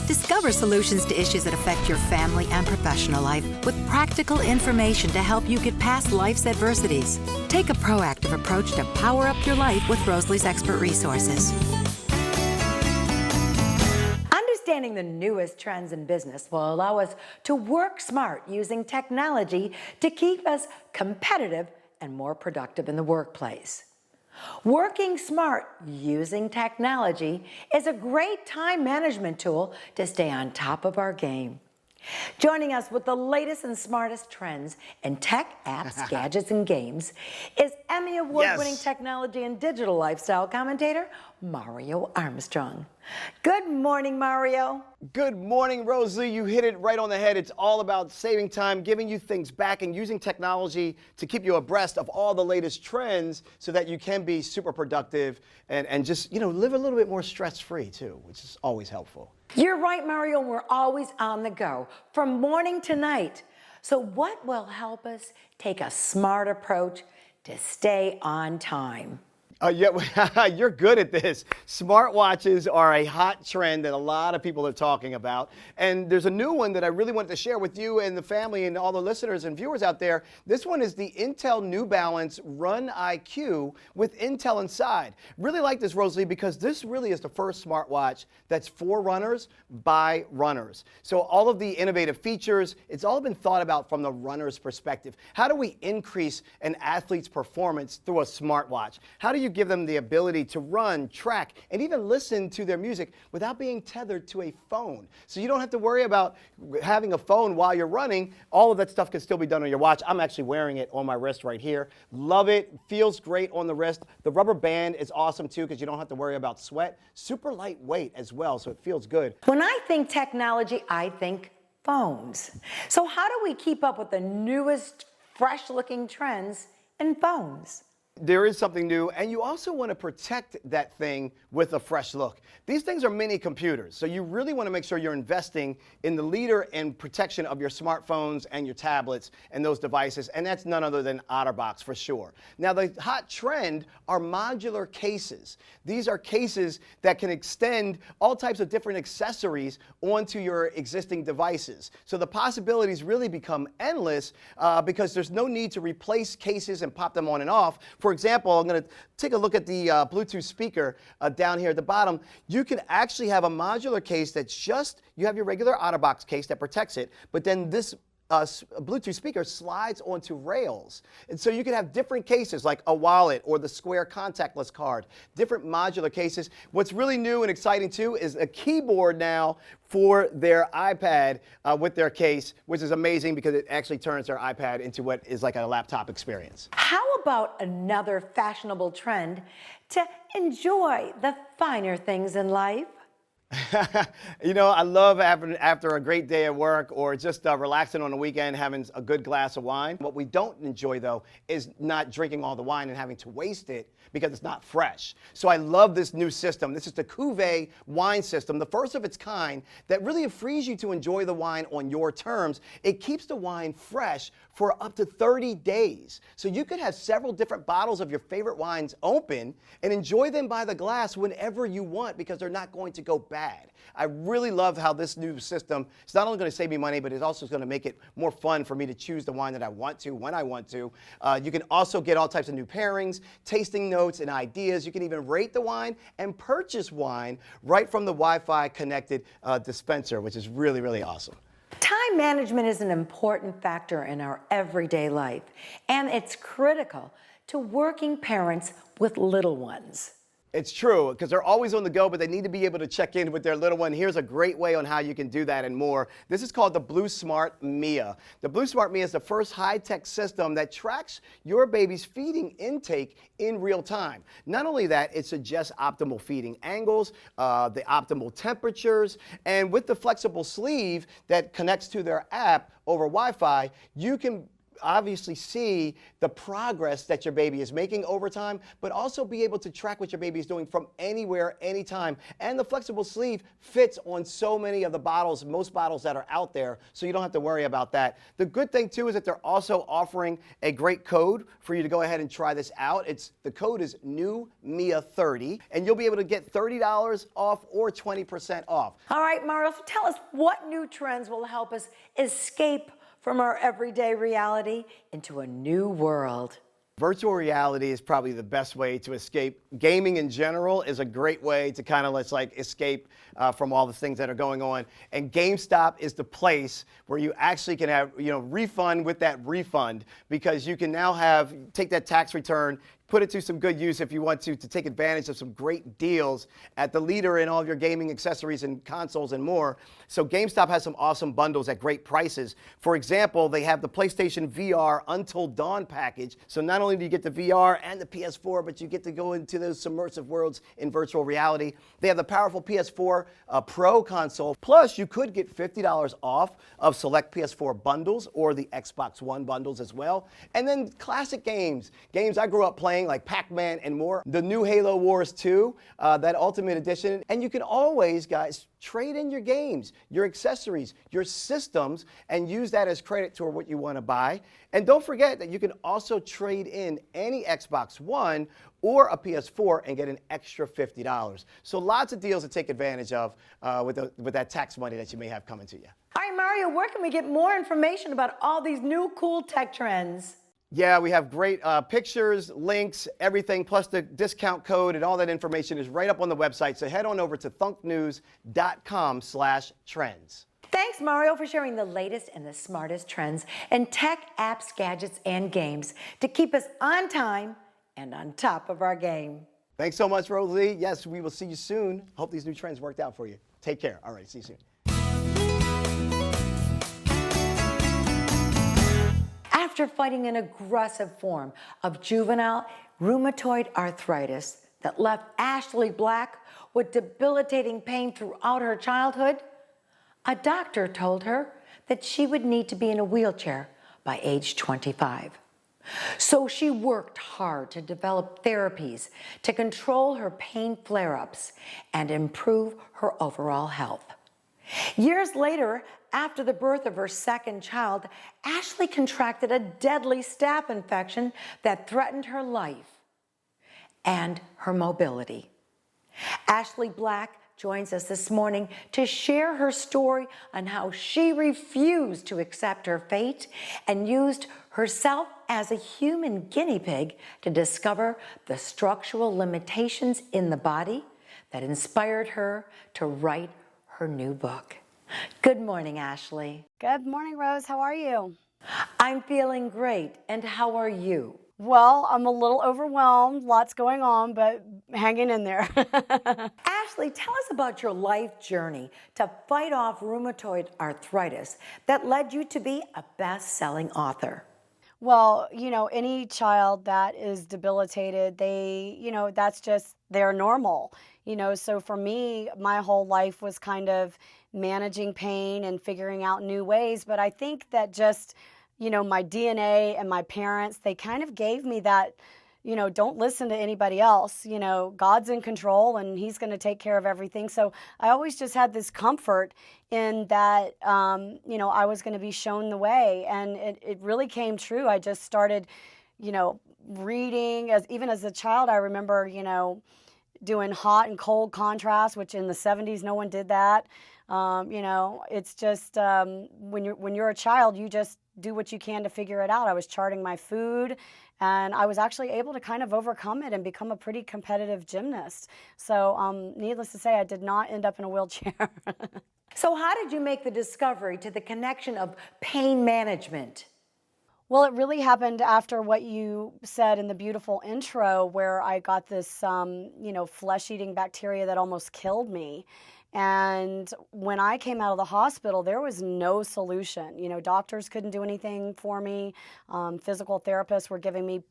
Discover solutions to issues that affect your family and professional life with practical information to help you get past life's adversities. Take a proactive approach to power up your life with Rosalie's expert resources. Understanding the newest trends in business will allow us to work smart using technology to keep us competitive and more productive in the workplace. Working smart using technology is a great time management tool to stay on top of our game. Joining us with the latest and smartest trends in tech, apps, gadgets, and games is Emmy Award-winning technology and digital lifestyle commentator, Mario Armstrong. Good morning, Mario. Good morning, Rosalie. You hit it right on the head. It's all about saving time, giving you things back, and using technology to keep you abreast of all the latest trends so that you can be super productive and just, live a little bit more stress-free too, which is always helpful. You're right, Mario. We're always on the go from morning to night. So what will help us take a smart approach to stay on time? Yeah, you're good at this. Smartwatches are a hot trend that a lot of people are talking about. And there's a new one that I really wanted to share with you and the family and all the listeners and viewers out there. This one is the Intel New Balance Run IQ with Intel inside. Really like this, Rosalie, because this really is the first smartwatch that's for runners by runners. So all of the innovative features, it's all been thought about from the runner's perspective. How do we increase an athlete's performance through a smartwatch? How do you give them the ability to run, track, and even listen to their music without being tethered to a phone? So you don't have to worry about having a phone while you're running. All of that stuff can still be done on your watch. I'm actually wearing it on my wrist right here. Love it. Feels great on the wrist. The rubber band is awesome too because you don't have to worry about sweat. Super lightweight as well, so it feels good. When I think technology, I think phones. So how do we keep up with the newest, fresh-looking trends in phones? There is something new, and you also want to protect that thing with a fresh look. These things are mini computers, so you really want to make sure you're investing in the leader in protection of your smartphones and your tablets and those devices, and that's none other than OtterBox for sure. Now, the hot trend are modular cases. These are cases that can extend all types of different accessories onto your existing devices. So the possibilities really become endless because there's no need to replace cases and pop them on and off. For example, I'm going to take a look at the Bluetooth speaker down here at the bottom. You can actually have a modular case that's just, you have your regular OtterBox case that protects it, but then this Bluetooth speaker slides onto rails. And so you can have different cases like a wallet or the square contactless card, different modular cases. What's really new and exciting too is a keyboard now for their iPad with their case, which is amazing because it actually turns their iPad into what is like a laptop experience. How about another fashionable trend to enjoy the finer things in life? I love after a great day at work or just relaxing on the weekend, having a good glass of wine. What we don't enjoy, though, is not drinking all the wine and having to waste it because it's not fresh. So I love this new system. This is the Cuvée wine system, the first of its kind that really frees you to enjoy the wine on your terms. It keeps the wine fresh for up to 30 days. So you could have several different bottles of your favorite wines open and enjoy them by the glass whenever you want because they're not going to go bad. I really love how this new system is not only going to save me money, but it's also going to make it more fun for me to choose the wine that I want to, when I want to. You can also get all types of new pairings, tasting notes, and ideas. You can even rate the wine and purchase wine right from the Wi-Fi connected dispenser, which is really, really awesome. Time management is an important factor in our everyday life, and it's critical to working parents with little ones. It's true, because they're always on the go, but they need to be able to check in with their little one. Here's a great way on how you can do that and more. This is called the Blue Smart Mia. The Blue Smart Mia is the first high-tech system that tracks your baby's feeding intake in real time. Not only that, it suggests optimal feeding angles, the optimal temperatures, and with the flexible sleeve that connects to their app over Wi-Fi, you can obviously see the progress that your baby is making over time, but also be able to track what your baby is doing from anywhere, anytime. And the flexible sleeve fits on so many of the bottles, most bottles that are out there, so you don't have to worry about that. The good thing too is that they're also offering a great code for you to go ahead and try this out. The code is NEWMIA30, and you'll be able to get $30 off or 20% off. All right, Mario, so tell us what new trends will help us escape from our everyday reality into a new world. Virtual reality is probably the best way to escape. Gaming in general is a great way to kind of escape from all the things that are going on. And GameStop is the place where you actually can have, refund with that refund, because you can now take that tax return, put it to some good use if you want to take advantage of some great deals at the leader in all of your gaming accessories and consoles and more. So GameStop has some awesome bundles at great prices. For example, they have the PlayStation VR Until Dawn package. So not only do you get the VR and the PS4, but you get to go into those submersive worlds in virtual reality. They have the powerful PS4 Pro console. Plus, you could get $50 off of select PS4 bundles or the Xbox One bundles as well. And then classic games I grew up playing, like Pac-Man and more. The new Halo Wars 2, that Ultimate Edition. And you can always, guys, trade in your games, your accessories, your systems, and use that as credit toward what you want to buy. And don't forget that you can also trade in any Xbox One or a PS4 and get an extra $50. So lots of deals to take advantage of with that tax money that you may have coming to you. All right, Mario, where can we get more information about all these new cool tech trends? Yeah, we have great pictures, links, everything, plus the discount code, and all that information is right up on the website. So head on over to thunknews.com/trends. Thanks, Mario, for sharing the latest and the smartest trends in tech, apps, gadgets, and games to keep us on time and on top of our game. Thanks so much, Rosalie. Yes, we will see you soon. Hope these new trends worked out for you. Take care. All right, see you soon. After fighting an aggressive form of juvenile rheumatoid arthritis that left Ashley Black with debilitating pain throughout her childhood, a doctor told her that she would need to be in a wheelchair by age 25. So she worked hard to develop therapies to control her pain flare-ups and improve her overall health. Years later, after the birth of her second child, Ashley contracted a deadly staph infection that threatened her life and her mobility. Ashley Black joins us this morning to share her story on how she refused to accept her fate and used herself as a human guinea pig to discover the structural limitations in the body that inspired her to write her new book. Good morning, Ashley. Good morning, Rose. How are you? I'm feeling great. And how are you? Well, I'm a little overwhelmed. Lots going on, but hanging in there. Ashley, tell us about your life journey to fight off rheumatoid arthritis that led you to be a best-selling author. Well, any child that is debilitated, that's just their normal. So for me, my whole life was kind of managing pain and figuring out new ways. But I think that just, my DNA and my parents, they kind of gave me that, don't listen to anybody else. God's in control and he's going to take care of everything. So I always just had this comfort in that, I was going to be shown the way. And it really came true. I just started, reading. Even as a child, I remember, doing hot and cold contrast, which in the 70s, no one did that. It's just when you're a child, you just do what you can to figure it out. I was charting my food, and I was actually able to kind of overcome it and become a pretty competitive gymnast. So needless to say, I did not end up in a wheelchair. So how did you make the discovery to the connection of pain management? Well, it really happened after what you said in the beautiful intro, where I got this, flesh-eating bacteria that almost killed me. And when I came out of the hospital, there was no solution. Doctors couldn't do anything for me. Physical therapists were giving me,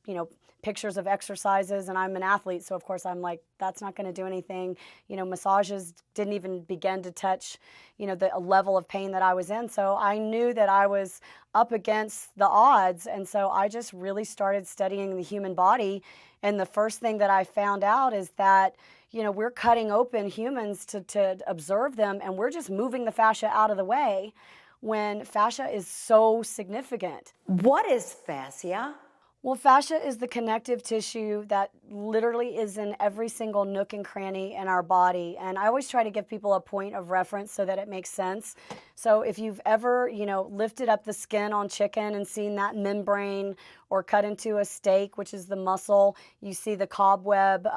pictures of exercises, and I'm an athlete, so of course I'm like, that's not going to do anything. Massages didn't even begin to touch, the level of pain that I was in. So I knew that I was up against the odds, and so I just really started studying the human body. And the first thing that I found out is that we're cutting open humans to observe them, and we're just moving the fascia out of the way when fascia is so significant. What is fascia? Well, fascia is the connective tissue that literally is in every single nook and cranny in our body. And I always try to give people a point of reference so that it makes sense. So if you've ever, lifted up the skin on chicken and seen that membrane, or cut into a steak, which is the muscle, you see the cobweb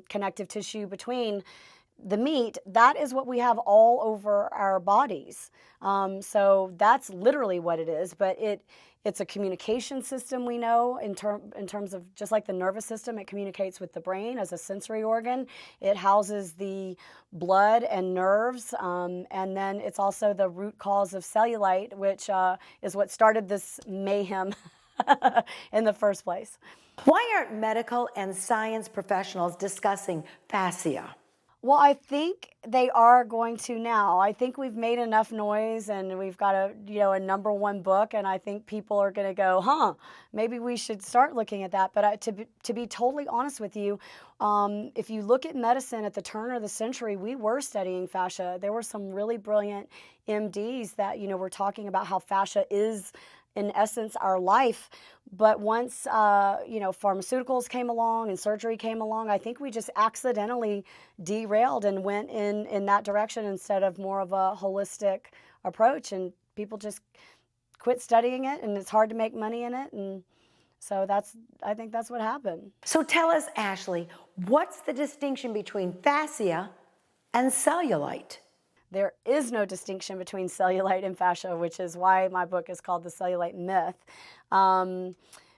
connective tissue between the meat, that is what we have all over our bodies. So that's literally what it is, but it's a communication system, we know, in terms of just like the nervous system. It communicates with the brain as a sensory organ. It houses the blood and nerves, and then it's also the root cause of cellulite, which is what started this mayhem in the first place. Why aren't medical and science professionals discussing fascia? Well, I think they are going to now. I think we've made enough noise, and we've got a #1 book, and I think people are going to go, maybe we should start looking at that. But to be totally honest with you, if you look at medicine at the turn of the century, we were studying fascia. There were some really brilliant MDs that, were talking about how fascia is, in essence, our life. But once pharmaceuticals came along and surgery came along, I think we just accidentally derailed and went in that direction instead of more of a holistic approach, and people just quit studying it, and it's hard to make money in it. And so I think that's what happened. So tell us, Ashley, what's the distinction between fascia and cellulite? There is no distinction between cellulite and fascia, which is why my book is called The Cellulite Myth.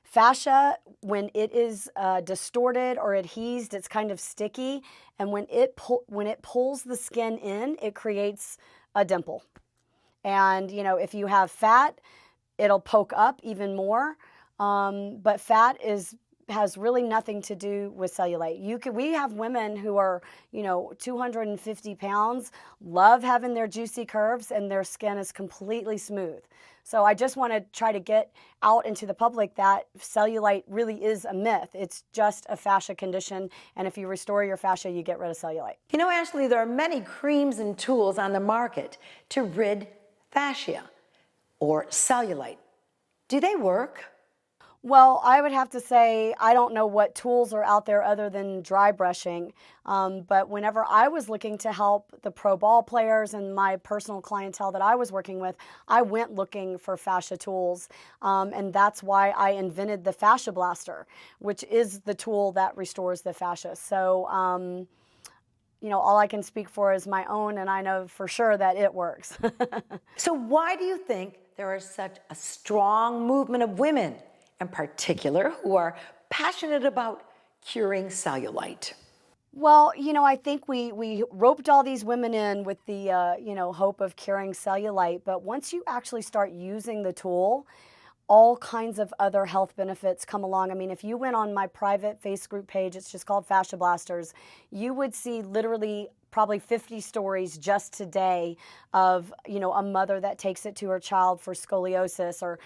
Fascia, when it is distorted or adhesed, it's kind of sticky, and when it pulls the skin in, it creates a dimple. And if you have fat, it'll poke up even more. But fat has really nothing to do with cellulite. We have women who are, 250 pounds, love having their juicy curves, and their skin is completely smooth. So I just want to try to get out into the public that cellulite really is a myth. It's just a fascia condition, and if you restore your fascia, you get rid of cellulite. Ashley, there are many creams and tools on the market to rid fascia or cellulite. Do they work? Well, I would have to say I don't know what tools are out there other than dry brushing. But whenever I was looking to help the pro ball players and my personal clientele that I was working with, I went looking for fascia tools. And that's why I invented the Fascia Blaster, which is the tool that restores the fascia. So, all I can speak for is my own, and I know for sure that it works. So why do you think there is such a strong movement of women in particular who are passionate about curing cellulite? Well, I think we roped all these women in with the, hope of curing cellulite. But once you actually start using the tool, all kinds of other health benefits come along. I mean, if you went on my private Facebook page, it's just called Fascia Blasters, you would see literally probably 50 stories just today of, a mother that takes it to her child for scoliosis, or,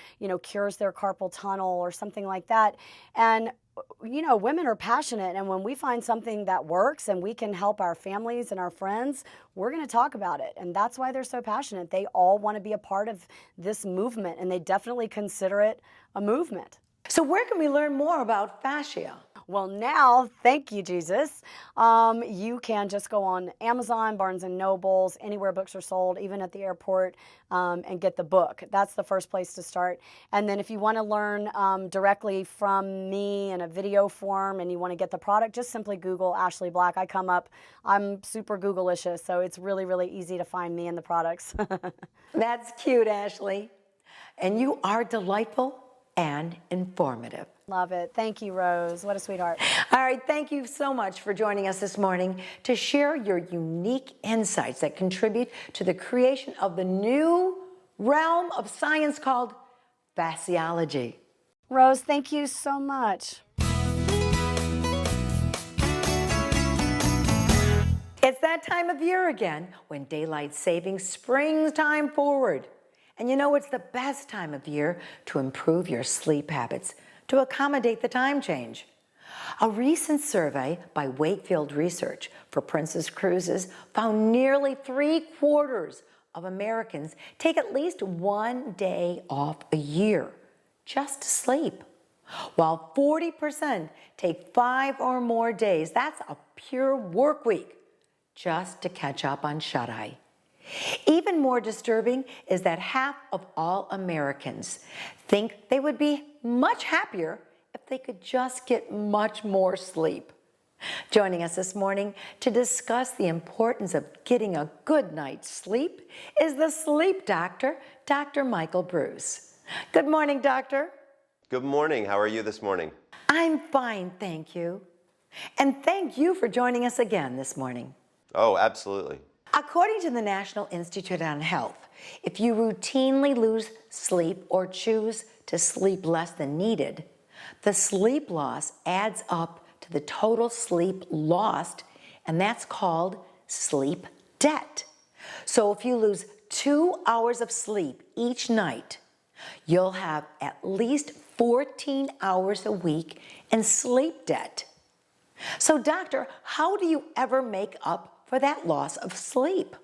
cures their carpal tunnel or something like that. And women are passionate, and when we find something that works and we can help our families and our friends, we're going to talk about it. And that's why they're so passionate. They all want to be a part of this movement, and they definitely consider it a movement. So where can we learn more about fascia? Well, now, thank you, Jesus. You can just go on Amazon, Barnes & Nobles, anywhere books are sold, even at the airport, and get the book. That's the first place to start. And then if you want to learn directly from me in a video form and you want to get the product, just simply Google Ashley Black. I come up. I'm super Google-licious, so it's really, really easy to find me and the products. That's cute, Ashley. And you are delightful and informative. Love it. Thank you, Rose. What a sweetheart. All right, thank you so much for joining us this morning to share your unique insights that contribute to the creation of the new realm of science called fasciology. Rose, thank you so much. It's that time of year again when daylight savings springs time forward. And you know it's the best time of year to improve your sleep habits to accommodate the time change. A recent survey by Wakefield Research for Princess Cruises found nearly 3/4 of Americans take at least one day off a year just to sleep, while 40% take 5 or more days, that's a pure work week, just to catch up on shut-eye. Even more disturbing is that half of all Americans think they would be much happier if they could just get much more sleep. Joining us this morning to discuss the importance of getting a good night's sleep is the sleep doctor, Dr. Michael Bruce. Good morning, doctor. Good morning. How are you this morning? I'm fine, thank you. And thank you for joining us again this morning. Oh, absolutely. According to the National Institute on Health, if you routinely lose sleep or choose to sleep less than needed, the sleep loss adds up to the total sleep lost, and that's called sleep debt. So if you lose 2 hours of sleep each night, you'll have at least 14 hours a week in sleep debt. So doctor, how do you ever make up for that loss of sleep?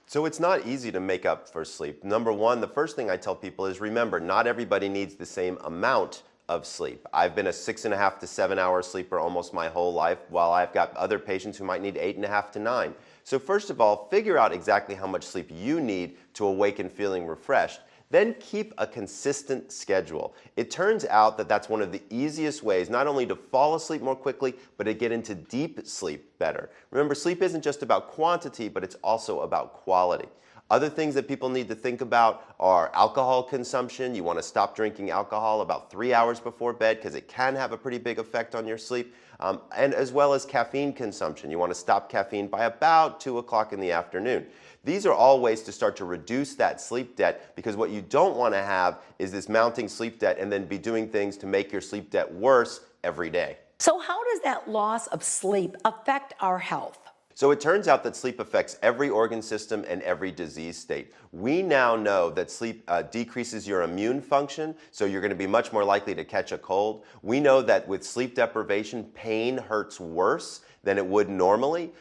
So it's not easy to make up for sleep. Number one, the first thing I tell people is remember, not everybody needs the same amount of sleep. I've been a 6.5 to 7 hour sleeper almost my whole life, while I've got other patients who might need 8.5 to 9. So first of all, figure out exactly how much sleep you need to awaken feeling refreshed. Then keep a consistent schedule. It turns out that that's one of the easiest ways not only to fall asleep more quickly, but to get into deep sleep better. Remember, sleep isn't just about quantity, but it's also about quality. Other things that people need to think about are alcohol consumption. You want to stop drinking alcohol about 3 hours before bed because it can have a pretty big effect on your sleep. And as well as caffeine consumption. You want to stop caffeine by about 2 o'clock in the afternoon. These are all ways to start to reduce that sleep debt, because what you don't want to have is this mounting sleep debt and then be doing things to make your sleep debt worse every day. So how does that loss of sleep affect our health? So it turns out that sleep affects every organ system and every disease state. We now know that sleep decreases your immune function, so you're going to be much more likely to catch a cold. We know that with sleep deprivation, pain hurts worse than it would normally.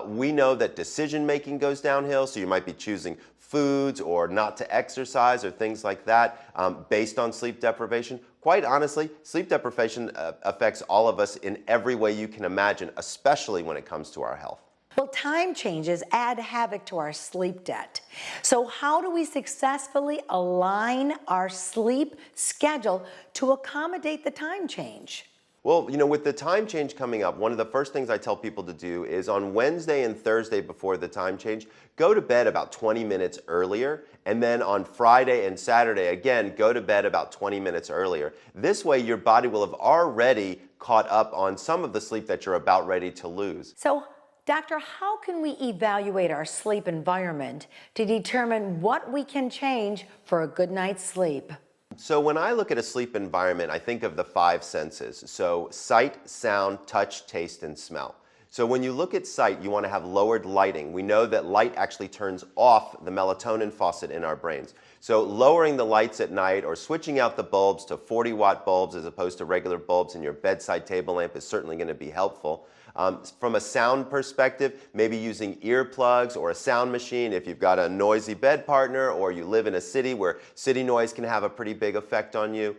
We know that decision making goes downhill, so you might be choosing foods or not to exercise or things like that based on sleep deprivation. Quite honestly, sleep deprivation affects all of us in every way you can imagine, especially when it comes to our health. Well, time changes add havoc to our sleep debt. So how do we successfully align our sleep schedule to accommodate the time change? Well, you know, with the time change coming up, one of the first things I tell people to do is on Wednesday and Thursday before the time change, go to bed about 20 minutes earlier. And then on Friday and Saturday, again, go to bed about 20 minutes earlier. This way, your body will have already caught up on some of the sleep that you're about ready to lose. So, doctor, how can we evaluate our sleep environment to determine what we can change for a good night's sleep? So when I look at a sleep environment, I think of the 5 senses. So sight, sound, touch, taste, and smell. So when you look at sight, you want to have lowered lighting. We know that light actually turns off the melatonin faucet in our brains. So lowering the lights at night or switching out the bulbs to 40-watt bulbs as opposed to regular bulbs in your bedside table lamp is certainly going to be helpful. From a sound perspective, maybe using earplugs or a sound machine if you've got a noisy bed partner or you live in a city where city noise can have a pretty big effect on you.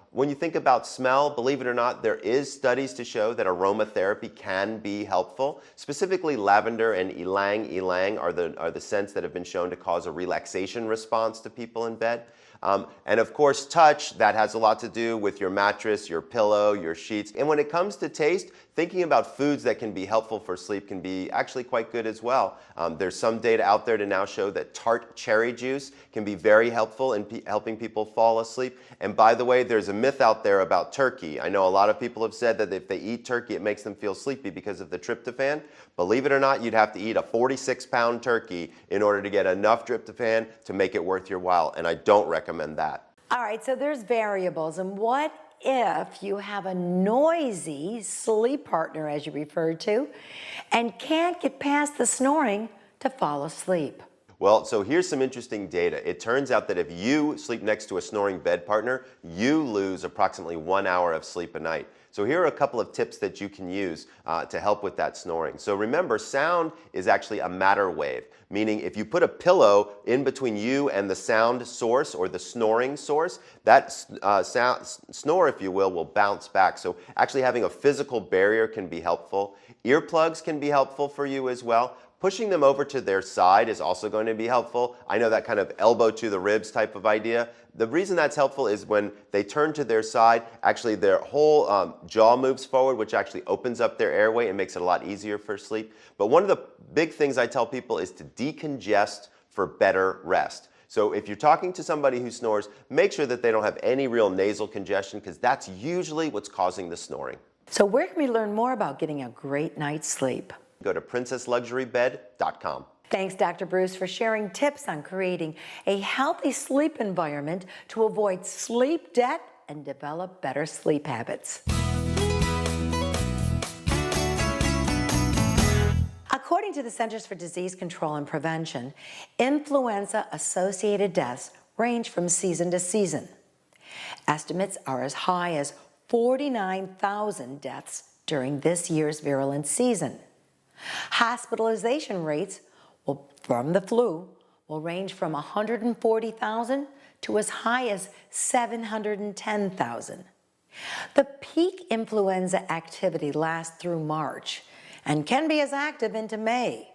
When you think about smell, believe it or not, there is studies to show that aromatherapy can be helpful. Specifically, lavender and ylang ylang are the scents that have been shown to cause a relaxation response to people in bed. And of course, touch, that has a lot to do with your mattress, your pillow, your sheets. And when it comes to taste, thinking about foods that can be helpful for sleep can be actually quite good as well. There's some data out there to now show that tart cherry juice can be very helpful in helping people fall asleep. And by the way, there's a myth out there about turkey. I know a lot of people have said that if they eat turkey, it makes them feel sleepy because of the tryptophan. Believe it or not, you'd have to eat a 46-pound turkey in order to get enough tryptophan to make it worth your while, and I don't recommend that. All right, so there's variables, and what if you have a noisy sleep partner, as you referred to, and can't get past the snoring to fall asleep? Well, so here's some interesting data. It turns out that if you sleep next to a snoring bed partner, you lose approximately 1 hour of sleep a night. So here are a couple of tips that you can use to help with that snoring. So remember, sound is actually a matter wave, meaning if you put a pillow in between you and the sound source or the snoring source, that snore, if you will bounce back. So actually having a physical barrier can be helpful. Earplugs can be helpful for you as well. Pushing them over to their side is also going to be helpful. I know that kind of elbow to the ribs type of idea. The reason that's helpful is when they turn to their side, actually their whole jaw moves forward, which actually opens up their airway and makes it a lot easier for sleep. But one of the big things I tell people is to decongest for better rest. So if you're talking to somebody who snores, make sure that they don't have any real nasal congestion, because that's usually what's causing the snoring. So where can we learn more about getting a great night's sleep? Go to princessluxurybed.com. Thanks, Dr. Bruce, for sharing tips on creating a healthy sleep environment to avoid sleep debt and develop better sleep habits. According to the Centers for Disease Control and Prevention, influenza-associated deaths range from season to season. Estimates are as high as 49,000 deaths during this year's virulent season. Hospitalization rates from the flu will range from 140,000 to as high as 710,000. The peak influenza activity lasts through March and can be as active into May.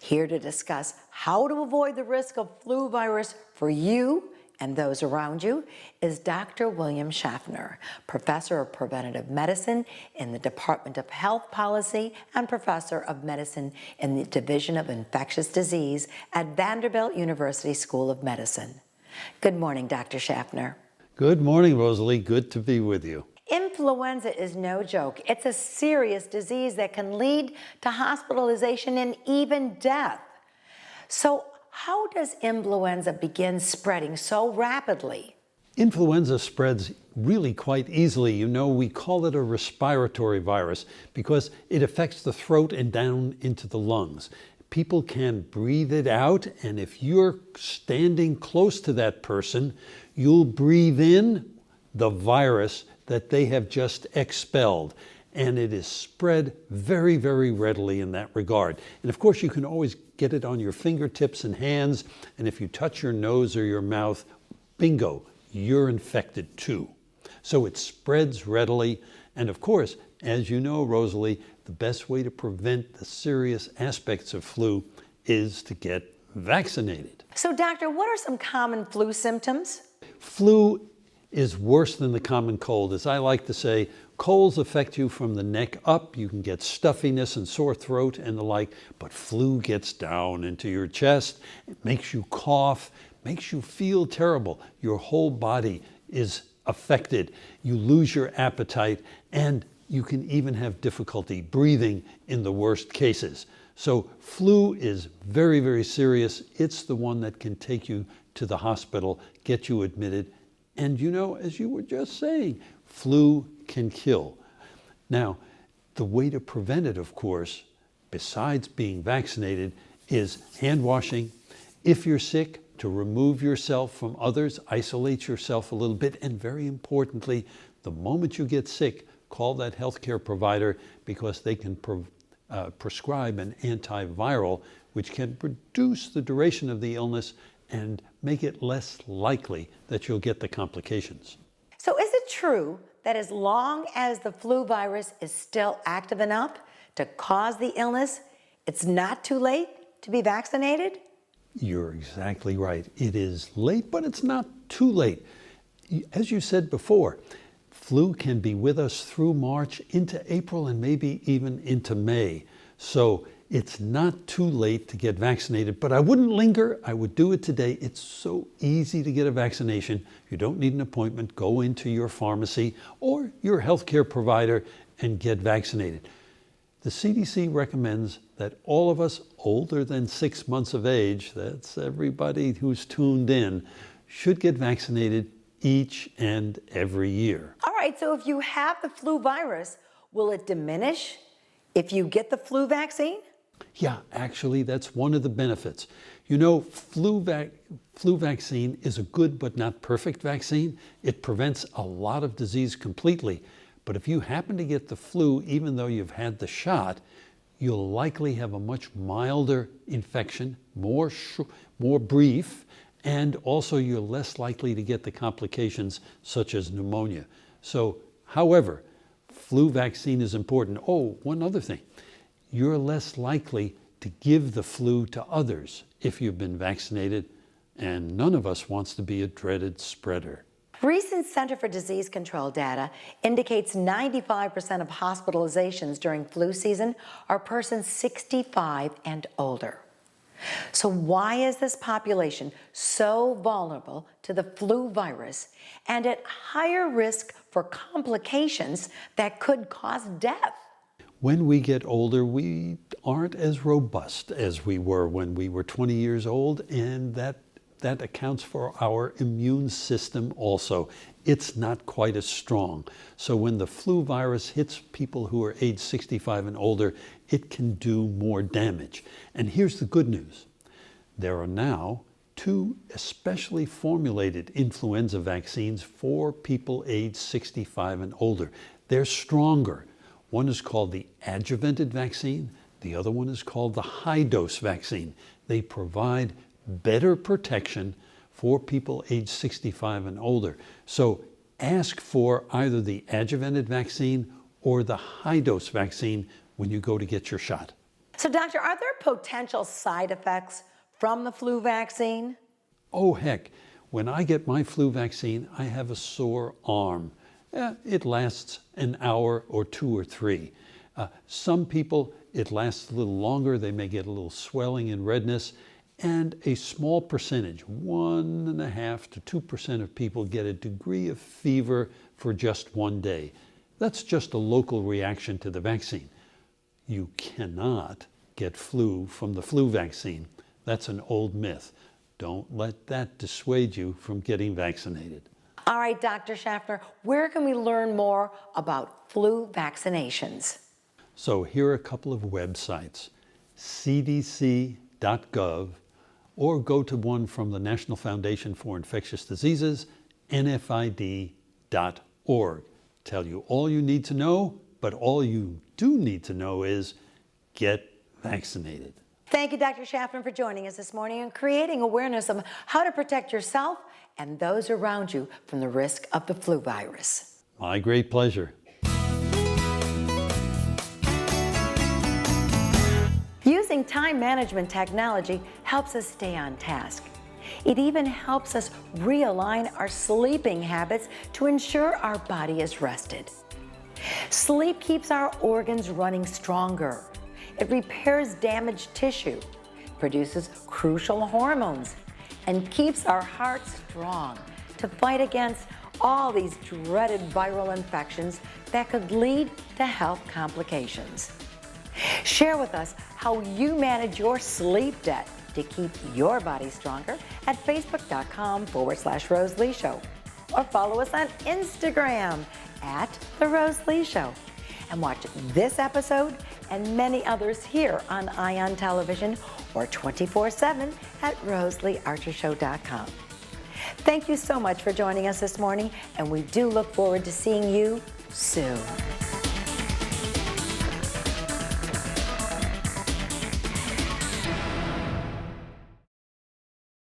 Here to discuss how to avoid the risk of flu virus for you and those around you is Dr. William Schaffner, Professor of Preventive Medicine in the Department of Health Policy and Professor of Medicine in the Division of Infectious Disease at Vanderbilt University School of Medicine. Good morning, Dr. Schaffner. Good morning, Rosalie. Good to be with you. Influenza is no joke. It's a serious disease that can lead to hospitalization and even death. So how does influenza begin spreading so rapidly? Influenza spreads really quite easily. You know, we call it a respiratory virus because it affects the throat and down into the lungs. People can breathe it out, and if you're standing close to that person, you'll breathe in the virus that they have just expelled. And it is spread very, very readily in that regard. And of course, you can always get it on your fingertips and hands. And if you touch your nose or your mouth, bingo, you're infected too. So it spreads readily. And of course, as you know, Rosalie, the best way to prevent the serious aspects of flu is to get vaccinated. So, doctor, what are some common flu symptoms? Flu is worse than the common cold. As I like to say, colds affect you from the neck up. You can get stuffiness and sore throat and the like, but flu gets down into your chest. It makes you cough, makes you feel terrible. Your whole body is affected. You lose your appetite, and you can even have difficulty breathing in the worst cases. So flu is very, very serious. It's the one that can take you to the hospital, get you admitted. And you know, as you were just saying, flu can kill. Now, the way to prevent it, of course, besides being vaccinated, is hand washing. If you're sick, to remove yourself from others, isolate yourself a little bit, and very importantly, the moment you get sick, call that healthcare provider, because they can prescribe an antiviral which can reduce the duration of the illness and make it less likely that you'll get the complications. So is it true that as long as the flu virus is still active enough to cause the illness, it's not too late to be vaccinated? You're exactly right. It is late, but it's not too late. As you said before, flu can be with us through March into April and maybe even into May. So it's not too late to get vaccinated, but I wouldn't linger. I would do it today. It's so easy to get a vaccination. You don't need an appointment. Go into your pharmacy or your healthcare provider and get vaccinated. The CDC recommends that all of us older than 6 months of age, that's everybody who's tuned in, should get vaccinated each and every year. All right, so if you have the flu virus, will it diminish if you get the flu vaccine? Yeah, actually, that's one of the benefits. You know, flu vaccine is a good but not perfect vaccine. It prevents a lot of disease completely. But if you happen to get the flu, even though you've had the shot, you'll likely have a much milder infection, more brief, and also you're less likely to get the complications such as pneumonia. So, however, flu vaccine is important. Oh, one other thing. You're less likely to give the flu to others if you've been vaccinated, and none of us wants to be a dreaded spreader. Recent Center for Disease Control data indicates 95% of hospitalizations during flu season are persons 65 and older. So why is this population so vulnerable to the flu virus and at higher risk for complications that could cause death? When we get older, we aren't as robust as we were when we were 20 years old, and that accounts for our immune system also. It's not quite as strong. So when the flu virus hits people who are age 65 and older, it can do more damage. And here's the good news. There are now 2 especially formulated influenza vaccines for people age 65 and older. They're stronger. One is called the adjuvanted vaccine. The other one is called the high-dose vaccine. They provide better protection for people age 65 and older. So ask for either the adjuvanted vaccine or the high-dose vaccine when you go to get your shot. So, doctor, are there potential side effects from the flu vaccine? Oh, heck. When I get my flu vaccine, I have a sore arm. It lasts an hour or 2 or 3. Some people, it lasts a little longer. They may get a little swelling and redness. And a small percentage, 1.5% to 2% of people get a degree of fever for just 1 day. That's just a local reaction to the vaccine. You cannot get flu from the flu vaccine. That's an old myth. Don't let that dissuade you from getting vaccinated. All right, Dr. Schaffner, where can we learn more about flu vaccinations? So here are a couple of websites, cdc.gov, or go to one from the National Foundation for Infectious Diseases, nfid.org. Tell you all you need to know, but all you do need to know is get vaccinated. Thank you, Dr. Schaffner, for joining us this morning and creating awareness of how to protect yourself and those around you from the risk of the flu virus. My great pleasure. Using time management technology helps us stay on task. It even helps us realign our sleeping habits to ensure our body is rested. Sleep keeps our organs running stronger. It repairs damaged tissue, produces crucial hormones, and keeps our heart strong to fight against all these dreaded viral infections that could lead to health complications. Share with us how you manage your sleep debt to keep your body stronger at facebook.com/Rose Lee Show, or follow us on Instagram @The Rose Lee Show. And watch this episode and many others here on ION Television or 24/7 at RoselyArcherShow.com. Thank you so much for joining us this morning, and we do look forward to seeing you soon.